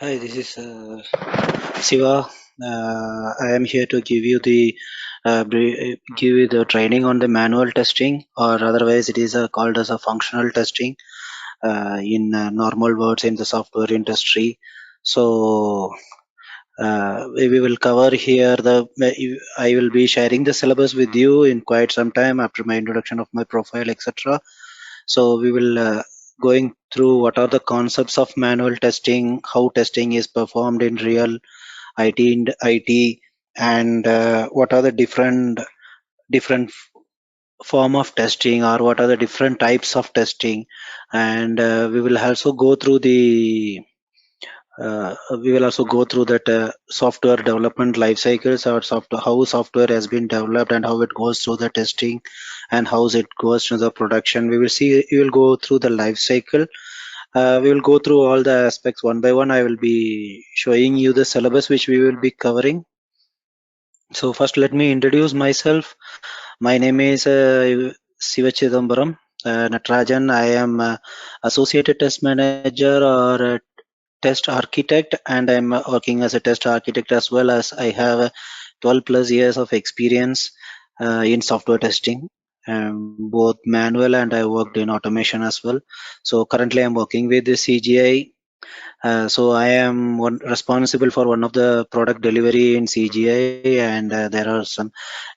Hi, this is Siva. I am here to give you the give you the training on the manual testing, or otherwise it is called as a functional testing in normal words in the software industry. So we will cover here I will be sharing the syllabus with you in quite some time after my introduction of my profile, etc. So we will going through what are the concepts of manual testing, how testing is performed in real IT, and what are the different form of testing, or what are the different types of testing. And we will also go through that software development life cycles, or how software has been developed and how it goes through the testing and how it goes to the production. We will go through the life cycle. We will go through all the aspects one by one. I will be showing you the syllabus which we will be covering. So first, let me introduce myself. My name is Siva Chidambaram Natarajan. I am Associated Test Manager or Test Architect, and I'm working as a test architect, as well as I have 12 plus years of experience in software testing, both manual, and I worked in automation as well. So currently I'm working with the CGI. So I am responsible for one of the product delivery in CGI, and there are some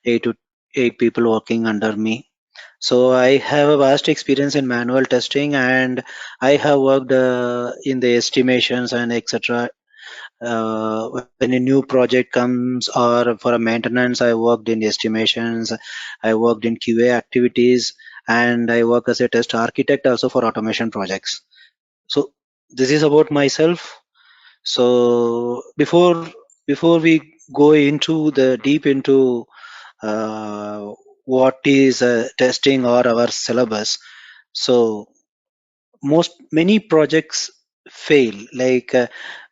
8 to 8 people working under me. So I have a vast experience in manual testing, and I have worked in the estimations and etc. When a new project comes or for a maintenance, I worked in estimations. I worked in QA activities, and I work as a test architect also for automation projects. So this is about myself. So before we go into the deep into uh, what is testing or our syllabus, so many projects fail. Like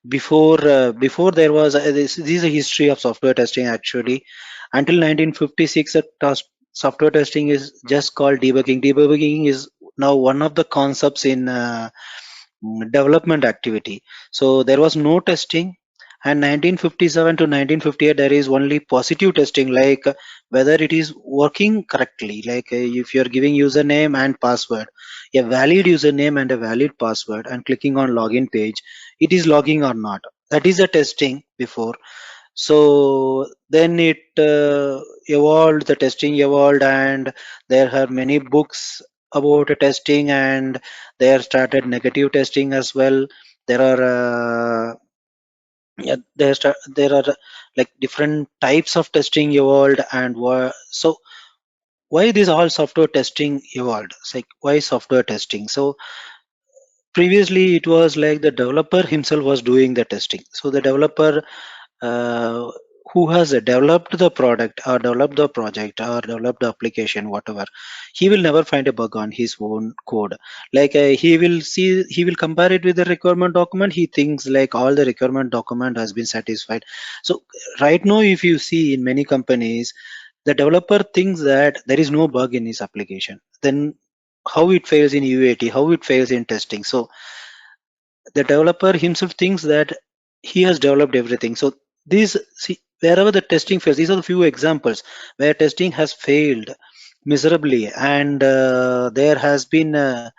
before there was this is a history of software testing actually. Until 1956, software testing is just called debugging. Debugging is now one of the concepts in development activity. So there was no testing, and 1957 to 1958 there is only positive testing, like whether it is working correctly. Like if you are giving username and password, a valid username and a valid password, and clicking on login page, it is logging or not. That is a testing before. So then it evolved, the testing evolved, and there are many books about testing, and there started negative testing as well. There are yeah, there are like different types of testing evolved. And so why this all software testing evolved? It's like, why software testing? So previously it was like the developer himself was doing the testing. So the developer uh, who has developed the product or developed the project or developed the application, whatever, he will never find a bug on his own code. Like he will compare it with the requirement document. He thinks like all the requirement document has been satisfied. So right now, if you see in many companies, the developer thinks that there is no bug in his application. Then how it fails in UAT, how it fails in testing. So the developer himself thinks that he has developed everything. So these, see, wherever the testing fails, these are the few examples where testing has failed miserably, and there has been a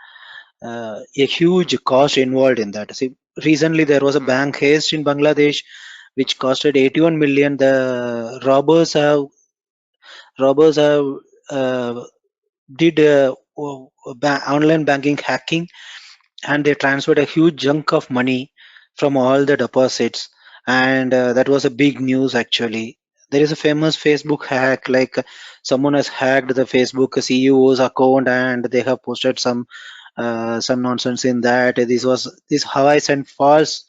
huge cost involved in that. See, recently there was a bank heist in Bangladesh which costed 81 million. The robbers have uh, did online banking hacking, and they transferred a huge chunk of money from all the deposits. And that was a big news actually. There is a famous Facebook hack, like someone has hacked the Facebook CEO's account, and they have posted some nonsense in that. This Hawaii sent false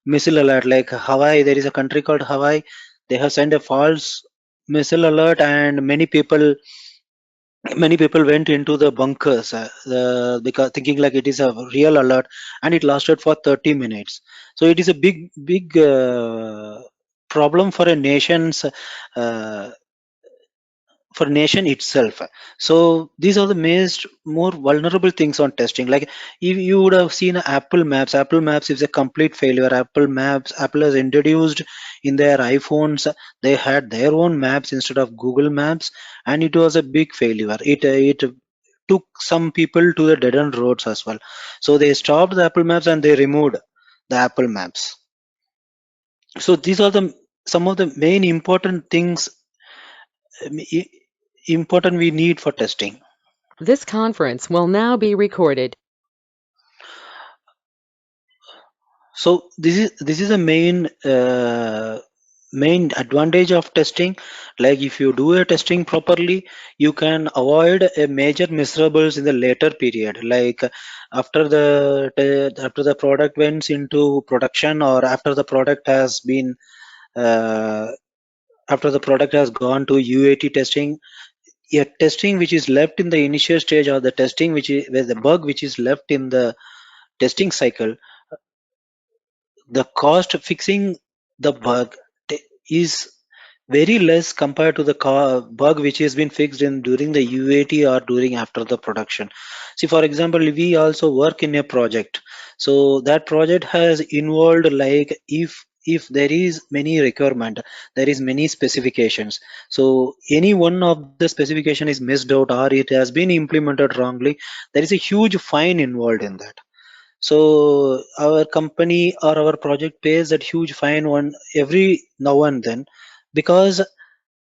missile alert. Like Hawaii, there is a country called Hawaii. They have sent a false missile alert, and many people went into the bunkers, because thinking like it is a real alert, and it lasted for 30 minutes. So it is a big problem for a nation's uh, for nation itself. So these are the most more vulnerable things on testing. Like if you would have seen Apple Maps is a complete failure. Apple has introduced in their iPhones, they had their own maps instead of Google Maps, and it was a big failure. It took some people to the dead end roads as well. So they stopped the Apple Maps and they removed the Apple Maps. So these are the some of the main important things, important we need for testing. This conference will now be recorded. So this is a main advantage of testing. Like if you do a testing properly, you can avoid a major miserables in the later period. Like after the product went into production, or uh, after the product has gone to UAT testing, a testing which is left in the initial stage, or the testing which is where the bug which is left in the testing cycle, the cost fixing the bug is very less compared to the bug which has been fixed in during the UAT or during after the production. See, for example, we also work in a project, so that project has involved, like if there is many requirement, there is many specifications. So any one of the specification is missed out or it has been implemented wrongly, there is a huge fine involved in that. So our company or our project pays that huge fine one every now and then, because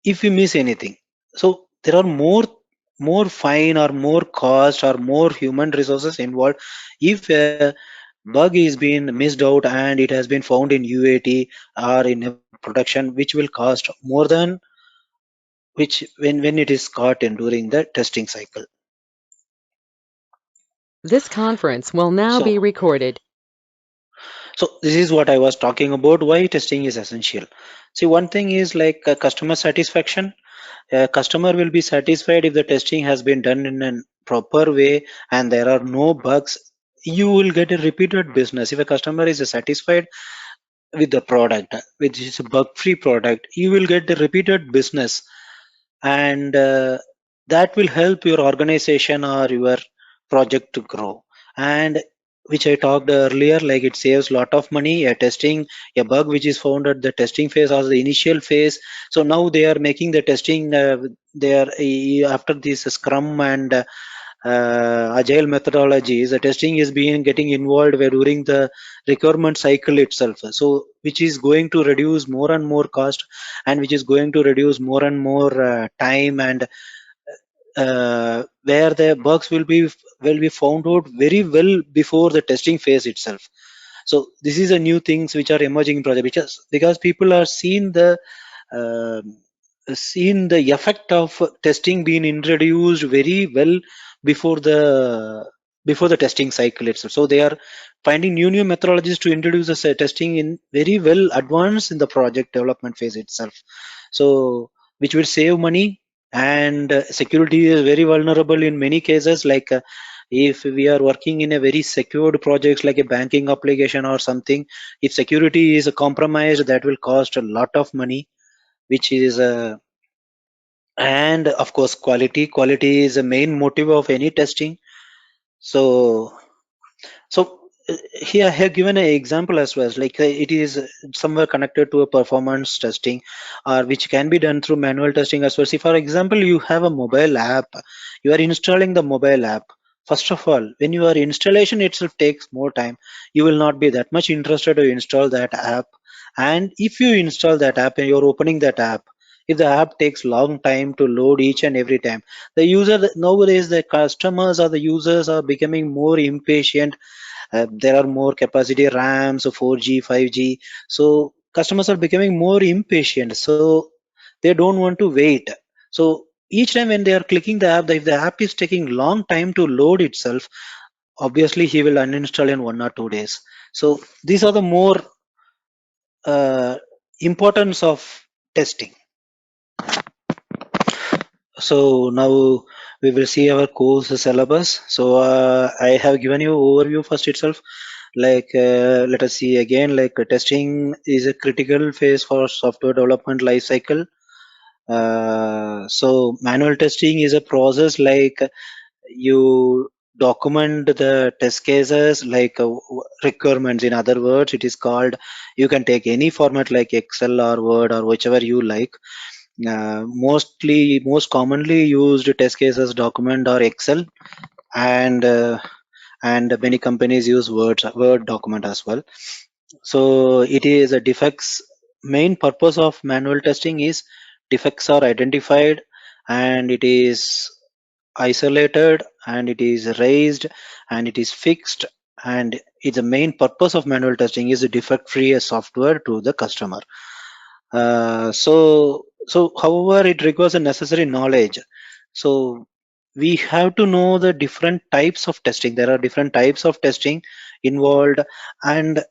if we miss anything, so there are more fine or more cost or more human resources involved if a bug is being missed out and it has been found in UAT or in a production, which will cost more than which when it is caught in during the testing cycle. This conference will now So be recorded. So this is what I was talking about, why testing is essential. See, one thing is like customer satisfaction. A customer will be satisfied if the testing has been done in a proper way and there are no bugs. You will get a repeated business. If a customer is satisfied with the product, which is a bug-free product, you will get the repeated business, and that will help your organization or your project to grow. And which I talked earlier, like it saves lot of money. A testing a bug which is found at the testing phase or the initial phase, so now they are making the testing, they are after this scrum and agile methodologies, the testing is being getting involved where during the requirement cycle itself, so which is going to reduce more and more cost, and which is going to reduce more and more time, and where the bugs will be found out very well before the testing phase itself. So this is a new things which are emerging in project, because people are uh, seeing the effect of testing being introduced very well before the before the testing cycle itself. So they are finding new methodologies to introduce the testing in very well advanced in the project development phase itself. So which will save money, and security is very vulnerable in many cases. Like if we are working in a very secured projects like a banking application or something, if security is compromised, that will cost a lot of money, which is and of course quality is a main motive of any testing. So so uh, here I have given an example as well, like it is somewhere connected to a performance testing, or which can be done through manual testing as well. See, for example, you have a mobile app, you are installing the mobile app. First of all, when your installation itself takes more time, you will not be that much interested to install that app. And if you install that app and you're opening that app, if the app takes long time to load each and every time, the user nowadays, the customers or the users are becoming more impatient. There are more capacity RAMs, so 4G, 5G. So customers are becoming more impatient. So they don't want to wait. So each time when they are clicking the app, if the app is taking long time to load itself, obviously he will uninstall in 1 or 2 days. So these are the more uh, importance of testing. So now we will see our course syllabus. So I have given you overview first itself. Like let us see again. Like testing is a critical phase for software development life cycle. So manual testing is a process like you document the test cases like requirements. In other words, it is called, you can take any format like Excel or Word or whichever you like. Most commonly used test cases document or Excel, and many companies use Word document as well. So it is a defects. Main purpose of manual testing is defects are identified, and it is isolated, and it is raised, and it is fixed, and it's the main purpose of manual testing is defect free software to the customer. So however, it requires a necessary knowledge. So we have to know the different types of testing. There are different types of testing involved, and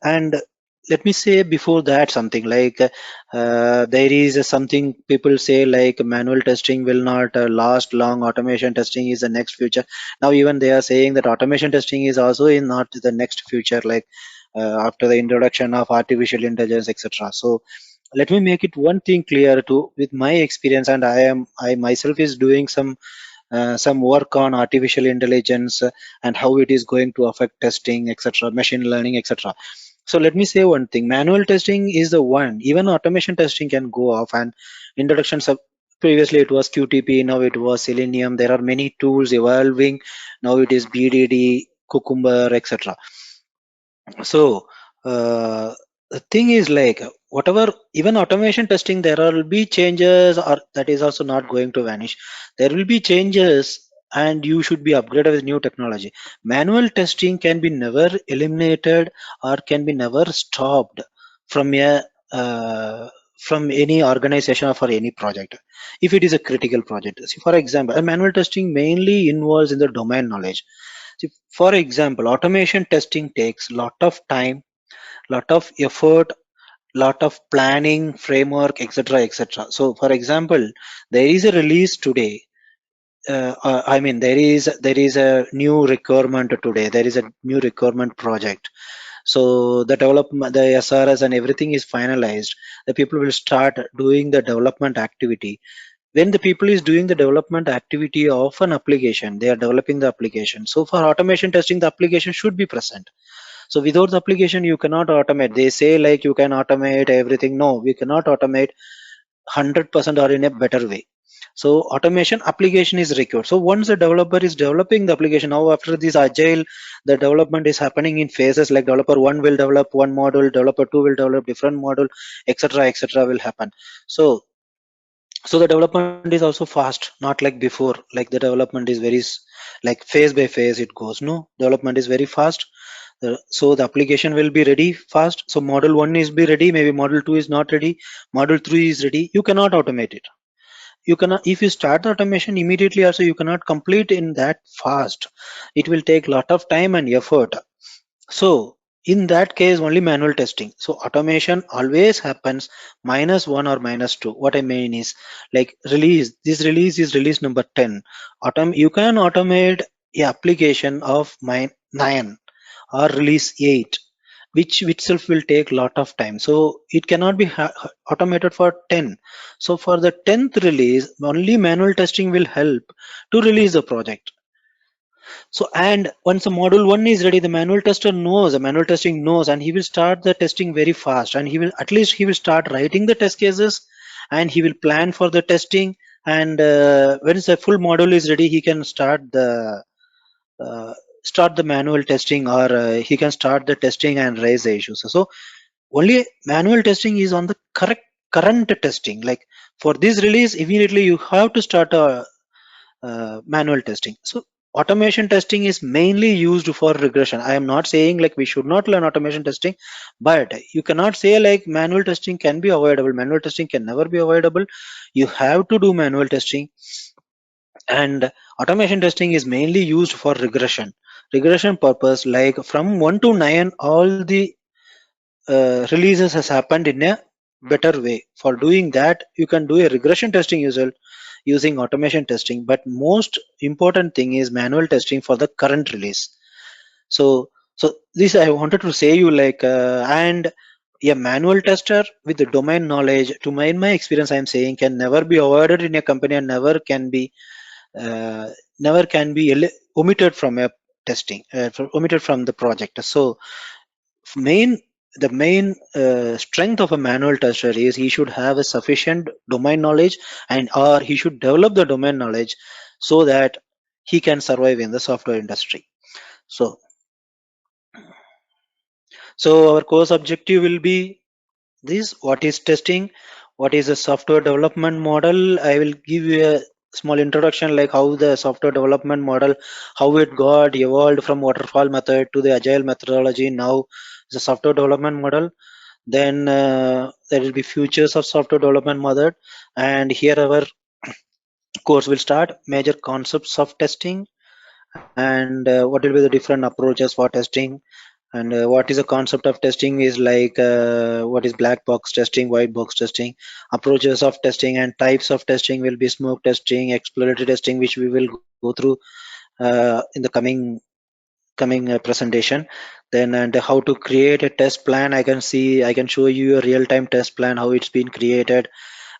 let me say before that something like there is something people say like manual testing will not last long. Automation testing is the next future. Now even they are saying that automation testing is also in not the next future, like after the introduction of artificial intelligence, etc. So let me make it one thing clear to with my experience, and I myself is doing some work on artificial intelligence, and how it is going to affect testing, etc., machine learning, etc. So let me say one thing: manual testing is the one. Even automation testing can go off, and introductions of previously it was QTP, now it was Selenium. There are many tools evolving. Now it is BDD, Cucumber, etc. So the thing is like whatever, even automation testing, there will be changes, or that is also not going to vanish. There will be changes, and you should be upgraded with new technology. Manual testing can be never eliminated or can be never stopped from a from any organization or for any project if it is a critical project. See, for example, a manual testing mainly involves in the domain knowledge. See, for example, automation testing takes lot of time, lot of effort, lot of planning, framework, etc., etc. So, for example, there is a release today. I mean, there is a new requirement today. There is a new requirement project. So the development, the SRS and everything is finalized. The people will start doing the development activity. When the people is doing the development activity of an application, they are developing the application. So for automation testing, the application should be present. So without the application, you cannot automate. They say like you can automate everything. No, we cannot automate 100% or in a better way. So automation application is required. So once the developer is developing the application, now after this agile, the development is happening in phases, like developer one will develop one model, developer two will develop different model, etc., etc. will happen. So the development is also fast, not like before. Like the development is like phase by phase it goes. No, development is very fast. So the application will be ready fast. So model 1 is be ready, maybe model 2 is not ready, model 3 is ready. You cannot automate it. You cannot, if you start the automation immediately also, you cannot complete in that fast. It will take lot of time and effort. So in that case, only manual testing. So automation always happens -1 or -2. What I mean is like release. This release is release number 10. You can automate a application of 9 or release 8, which itself will take lot of time. So it cannot be automated for 10. So for the 10th release, only manual testing will help to release the project. So, and once the module 1 is ready, the manual tester knows, the manual testing knows, and he will start the testing very fast. And he will, at least he will start writing the test cases, and he will plan for the testing. And when the full module is ready, he can uh, start the manual testing, or he can start the testing and raise the issues. So only manual testing is on the current testing. Like for this release, immediately you have to start a manual testing. So automation testing is mainly used for regression. I am not saying like we should not learn automation testing, but you cannot say like manual testing can be avoidable. Manual testing can never be avoidable. You have to do manual testing. And automation testing is mainly used for regression purpose, like from 1 to 9 all the releases has happened in a better way. For doing that, you can do a regression testing using automation testing, but most important thing is manual testing for the current release. So this I wanted to say you like and A manual tester with the domain knowledge, to my in my experience, I'm saying, can never be avoided in a company and uh, never can be omitted from a testing, omitted from the project. So main the main strength of a manual tester is he should have a sufficient domain knowledge, and or he should develop the domain knowledge so that he can survive in the software industry. So our course objective will be this: what is testing, what is a software development model. I will give you a small introduction, like how the software development model, how it got evolved from waterfall method to the agile methodology, now the software development model. Then there will be futures of software development method, and here our course will start major concepts of testing, and what will be the different approaches for testing, and what is the concept of testing is like what is black box testing, white box testing, approaches of testing and types of testing will be smoke testing, exploratory testing, which we will go through in the coming presentation. Then and how to create a test plan, I can show you a real-time test plan, how it's been created.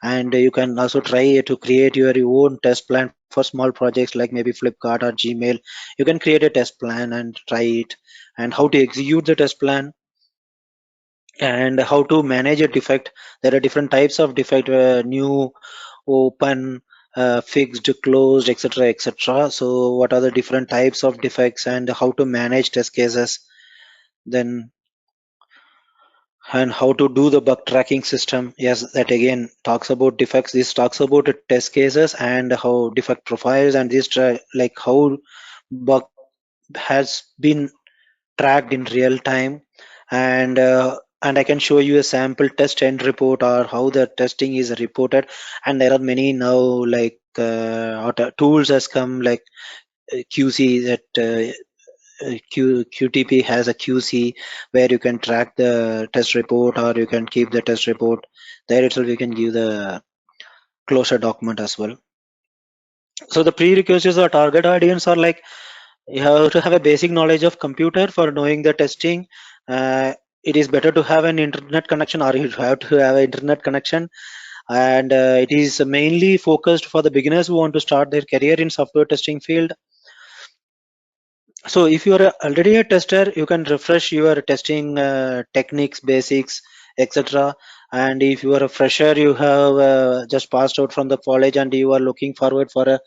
And you can also try to create your own test plan for small projects like maybe Flipkart or Gmail. You can create a test plan and try it, and how to execute the test plan, and how to manage a defect. There are different types of defect: new, open, fixed, closed, etc., etc. So what are the different types of defects and how to manage test cases. Then and how to do the bug tracking system. Yes, that again talks about defects. This talks about the test cases and how defect profiles, and this like how bug has been tracked in real time. And I can show you a sample test end report, or how the testing is reported. And there are many now, like tools has come, like QC, that QTP has a QC where you can track the test report, or you can keep the test report. There itself you can give the closure document as well. So the prerequisites or target audience are like, you have to have a basic knowledge of computer for knowing the testing. It is better to have an internet connection, or you have to have an internet connection. And it is mainly focused for the beginners who want to start their career in software testing field. So if you are already a tester, you can refresh your testing techniques, basics, etc. And if you are a fresher, you have just passed out from the college and you are looking forward for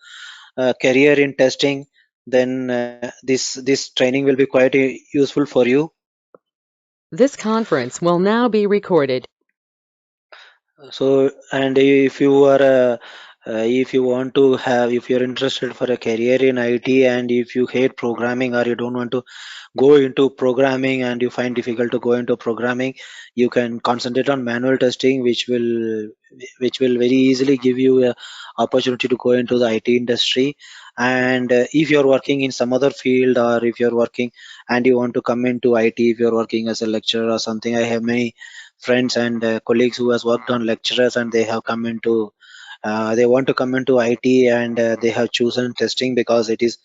a career in testing, then this training will be quite useful for you. This conference will now be recorded. So, and if you are if you want to have, if you're interested for a career in IT, and if you hate programming or you don't want to go into programming and you find difficult to go into programming, you can concentrate on manual testing, which will very easily give you a opportunity to go into the IT industry. And if you're working in some other field, or if you're working and you want to come into IT, if you're working as a lecturer or something, I have many friends and colleagues who has worked on lecturers, and they have come into they want to come into IT, and they have chosen testing because it is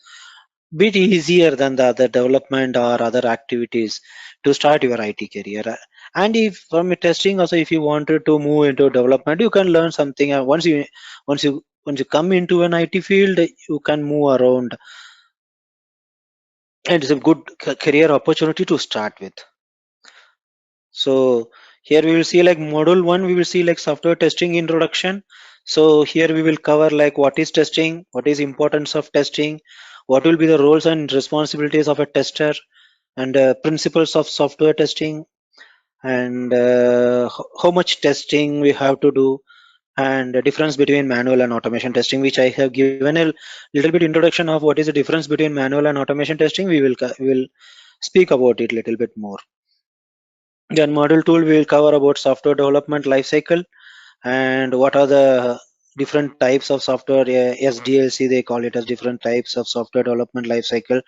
bit easier than the other development or other activities to start your IT career. And if from testing also, if you wanted to move into development, you can learn something. Once you come into an IT field, you can move around, and it's a good career opportunity to start with. So here we will see like module 1, we will see like software testing introduction. So here we will cover like what is testing, what is importance of testing, what will be the roles and responsibilities of a tester, and principles of software testing, and how much testing we have to do, and the difference between manual and automation testing, which I have given a little bit introduction of what is the difference between manual and automation testing. We will speak about it a little bit more. Then module 2 we will cover about software development lifecycle, and what are the different types of software. SDLC they call it, as different types of software development lifecycle.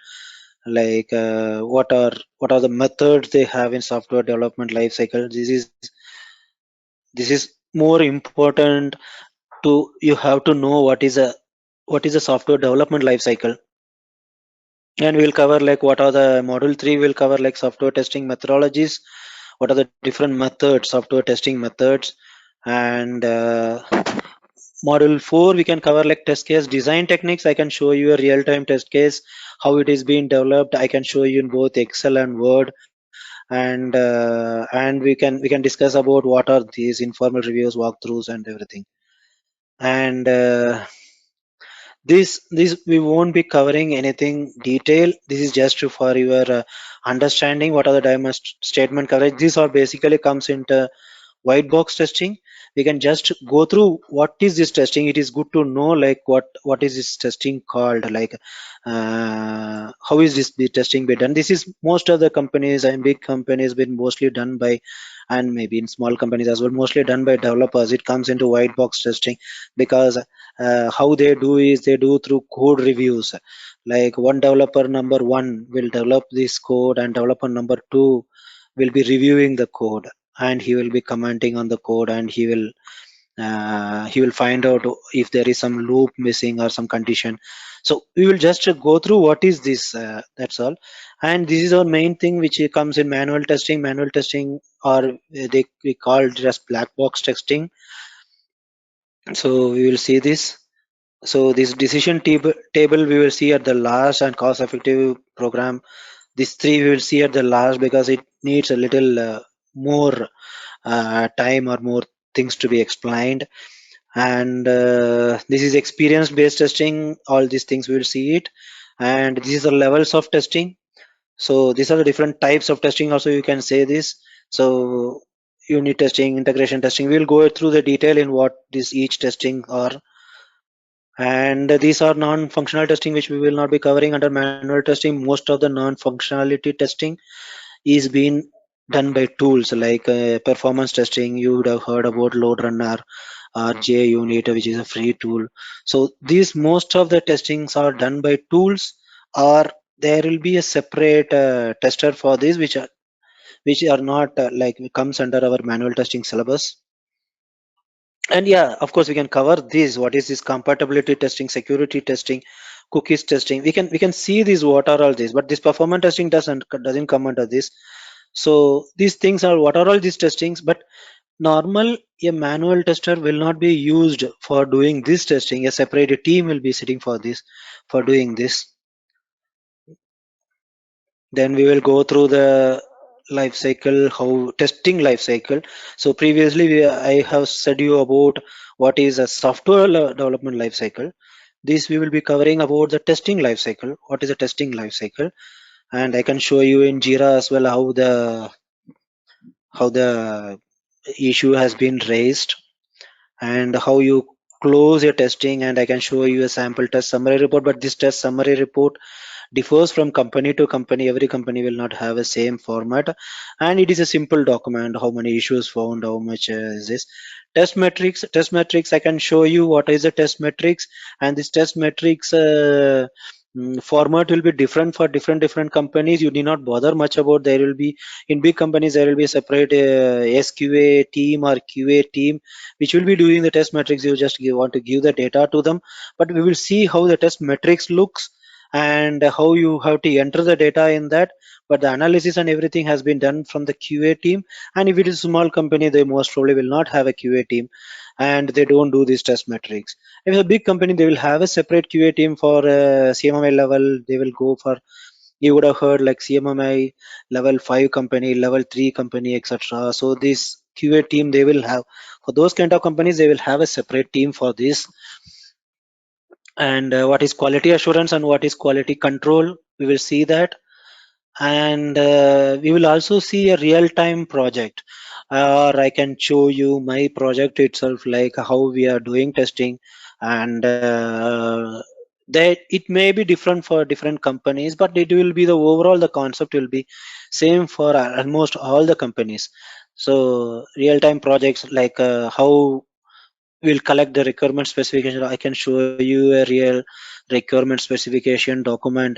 Like what are the methods they have in software development lifecycle. This is more important to, you have to know what is a software development lifecycle. And we'll cover like what are the module 3 will cover like software testing methodologies, what are the different methods, software testing methods. And module 4 we can cover like test case design techniques. I can show you a real-time test case, how it is being developed. I can show you in both Excel and Word. And we can discuss about what are these informal reviews, walkthroughs, and everything. And this we won't be covering anything detail. This is just for your understanding what are the diamond statement coverage. These are basically comes into white box testing. We can just go through what is this testing. It is good to know like what is this testing called, like how is this the testing be done. This is most of the companies and big companies been mostly done by, and maybe in small companies as well, mostly done by developers. It comes into white box testing because how they do is they do through code reviews. Like one developer number one will develop this code, and developer number two will be reviewing the code, and he will be commenting on the code, and he will find out if there is some loop missing or some condition. So we will just go through what is this, that's all. And this is our main thing which comes in manual testing, or we call it as black box testing. So we will see this. So this decision table we will see at the last, and cost effective program, these three we will see at the last because it needs a little more time or more things to be explained. And this is experience based testing. All these things we will see it. And these are levels of testing. So these are the different types of testing also, you can say this. So unit testing, integration testing, we'll go through the detail in what this each testing are. And these are non-functional testing which we will not be covering under manual testing. Most of the non-functionality testing is being done by tools like performance testing. You would have heard about load runner or JUnit, which is a free tool. So these most of the testings are done by tools, or there will be a separate tester for this, which are not like comes under our manual testing syllabus. And yeah, of course, we can cover this. What is this compatibility testing, security testing, cookies testing? We can see these what are all these, but this performance testing doesn't come under this. So these things are what are all these testings. But normal a manual tester will not be used for doing this testing. A separate team will be sitting for this, for doing this. Then we will go through the life cycle, how testing life cycle. So previously I have said you about what is a software development life cycle. This we will be covering about the testing life cycle. What is a testing life cycle? And I can show you in Jira as well how the issue has been raised, and how you close your testing. And I can show you a sample test summary report. But this test summary report differs from company to company. Every company will not have a same format, and it is a simple document. How many issues found, how much is this. Test metrics, I can show you what is the test metrics. And this test metrics format will be different for different companies. You need not bother much about. There will be, in big companies there will be a separate SQA team or QA team which will be doing the test metrics. You just want to give the data to them. But we will see how the test metrics looks, and how you have to enter the data in that. But the analysis and everything has been done from the QA team. And if it is a small company, they most probably will not have a QA team, and they don't do these test metrics. If it's a big company, they will have a separate QA team for CMMI level. They will go for, you would have heard like CMMI level 5 company, level 3 company, etc. So this QA team they will have, for those kind of companies they will have a separate team for this. And what is quality assurance and what is quality control, we will see that. And we will also see a real-time project, or I can show you my project itself, like how we are doing testing. And that it may be different for different companies, but it will be the overall, the concept will be same for almost all the companies. So real-time projects, like how we'll collect the requirement specification. I can show you a real requirement specification document,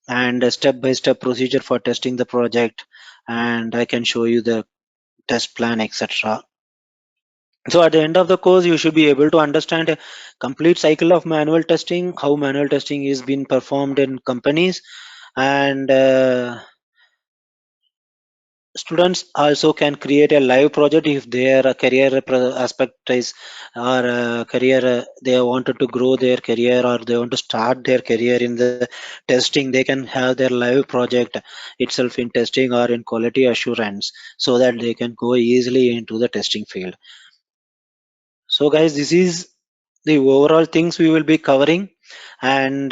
and a step-by-step procedure for testing the project. And I can show you the test plan, etc. So at the end of the course, you should be able to understand a complete cycle of manual testing, how manual testing is being performed in companies. And students also can create a live project if their career aspect is, or career they wanted to grow their career, or they want to start their career in the testing. They can have their live project itself in testing or in quality assurance, so that they can go easily into the testing field. So guys, this is the overall things we will be covering, and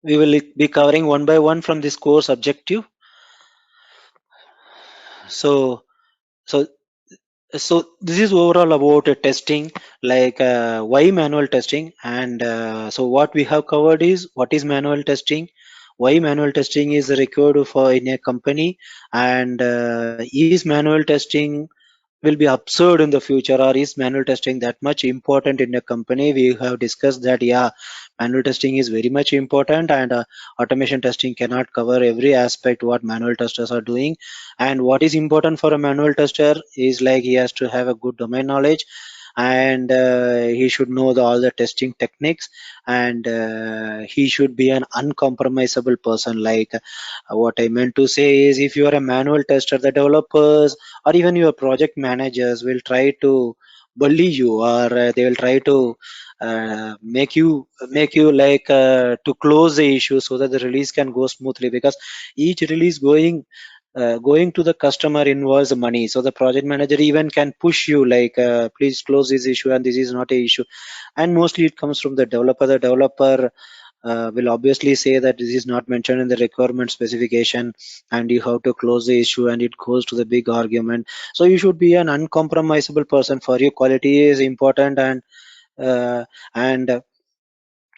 we will be covering one by one from this course objective. So so So this is overall about testing, like why manual testing, and so what we have covered is what is manual testing, why manual testing is required for in a company, and is manual testing will be absurd in the future, or is manual testing that much important in a company. We have discussed that, yeah, manual testing is very much important, and automation testing cannot cover every aspect what manual testers are doing. And what is important for a manual tester is like he has to have a good domain knowledge, and he should know all the testing techniques, and he should be an uncompromisable person. Like what I meant to say is, if you are a manual tester, the developers or even your project managers will try to bully you, or they will try to make you like to close the issue so that the release can go smoothly, because each release going to the customer involves money. So the project manager even can push you like, please close this issue, and this is not a issue. And mostly it comes from the developer. The developer will obviously say that this is not mentioned in the requirement specification, and you have to close the issue, and it goes to the big argument. So you should be an uncompromisable person. For you, quality is important, uh, and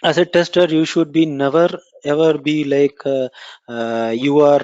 as a tester you should be never ever be like, you are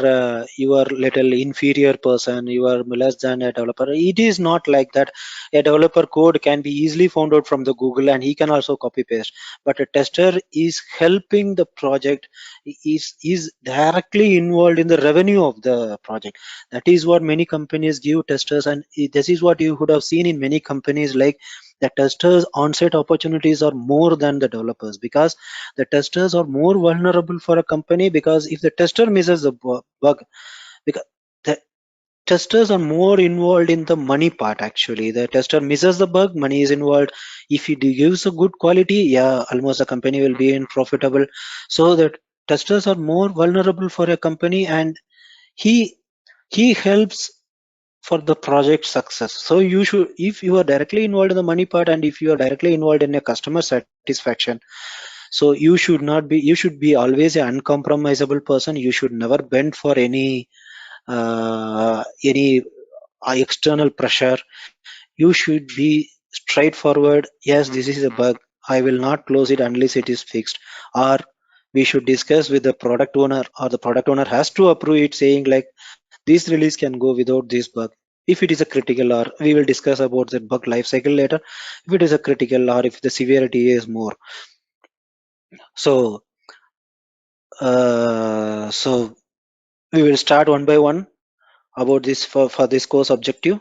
little inferior person, you are less than a developer. It is not like that. A developer code can be easily found out from the Google, and he can also copy paste, but a tester is helping the project, is directly involved in the revenue of the project. That is what many companies give testers, and this is what you would have seen in many companies, like the testers on-site opportunities are more than the developers, because the testers are more vulnerable for a company. Because if the tester misses the bug, because the testers are more involved in the money part. Actually, the tester misses the bug, money is involved. If he gives a good quality, yeah, almost the company will be in profitable. So the testers are more vulnerable for a company, and he he helps for the project success. So you should, if you are directly involved in the money part, and if you are directly involved in a customer satisfaction, so you should be always an uncompromisable person. You should never bend for any external pressure. You should be straightforward. Yes, this is a bug, I will not close it unless it is fixed. Or we should discuss with the product owner, or the product owner has to approve it, saying like, this release can go without this bug if it is a critical, or we will discuss about the bug life cycle later, if it is a critical or if the severity is more. So we will start one by one about this for this course objective.